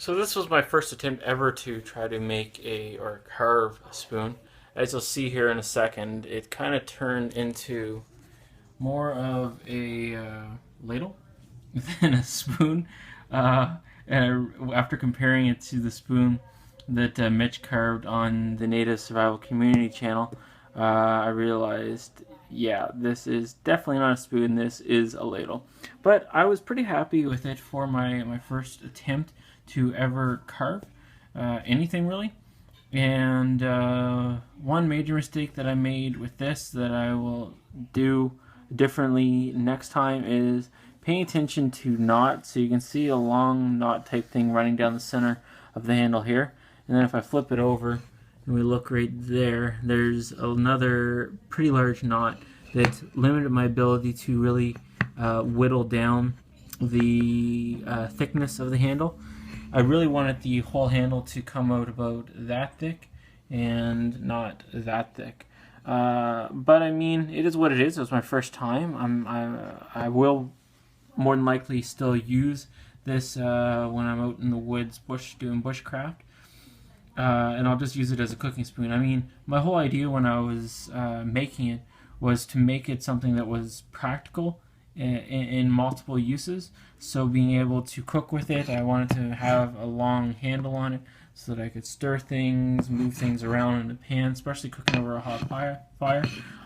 So this was my first attempt ever to try to make or carve a spoon. As you'll see here in a second, it kind of turned into more of a ladle than a spoon. After comparing it to the spoon that Mitch carved on the Native Survival Community channel, I realized, yeah, this is definitely not a spoon. This is a ladle. But I was pretty happy with it for my first attempt to ever carve anything really. And one major mistake that I made with this that I will do differently next time is paying attention to knots. So you can see a long knot type thing running down the center of the handle here. And then if I flip it over and we look right there, there's another pretty large knot that limited my ability to really whittle down the thickness of the handle. I really wanted the whole handle to come out about that thick and not that thick. But I mean, it is what it is. It was my first time. I will more than likely still use this when I'm out in the woods doing bushcraft. And I'll just use it as a cooking spoon. I mean, my whole idea when I was making it was to make it something that was practical in multiple uses. So being able to cook with it, I wanted to have a long handle on it so that I could stir things, move things around in the pan, especially cooking over a hot fire.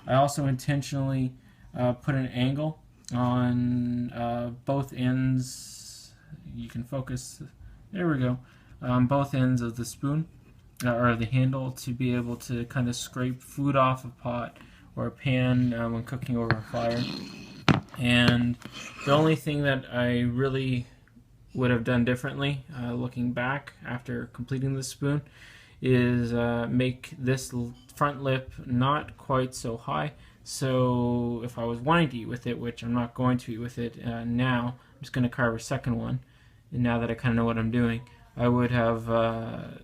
I also intentionally put an angle on both ends. You can focus, there we go, on both ends of the spoon or the handle to be able to kind of scrape food off a pot or a pan when cooking over a fire. And the only thing that I really would have done differently, looking back after completing the spoon, is make this front lip not quite so high. So if I was wanting to eat with it, which I'm not going to eat with it now, I'm just going to carve a second one. And now that I kind of know what I'm doing, I would have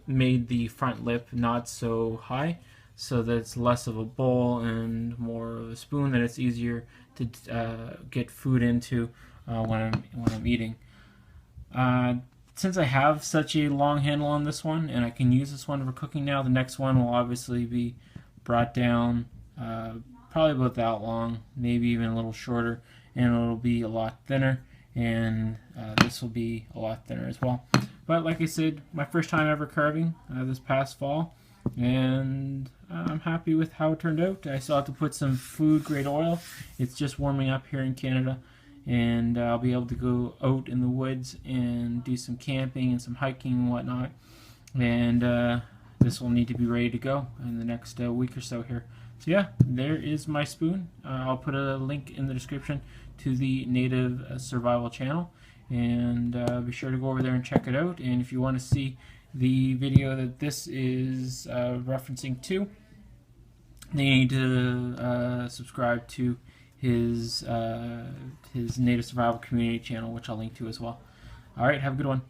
made the front lip not so high, so that it's less of a bowl and more of a spoon, that it's easier to get food into when I'm eating. Since I have such a long handle on this one, and I can use this one for cooking now, the next one will obviously be brought down probably about that long, maybe even a little shorter, and it'll be a lot thinner, and this will be a lot thinner as well. But like I said, my first time ever carving this past fall, and I'm happy with how it turned out. I still have to put some food grade oil. It's just warming up here in Canada, and I'll be able to go out in the woods and do some camping and some hiking and whatnot. And this will need to be ready to go in the next week or so here. So yeah, there is my spoon. I'll put a link in the description to the Native Survival channel, and be sure to go over there and check it out. And if you want to see the video that this is referencing to, then you need to subscribe to his Native Survival Community channel, which I'll link to as well. Alright, have a good one.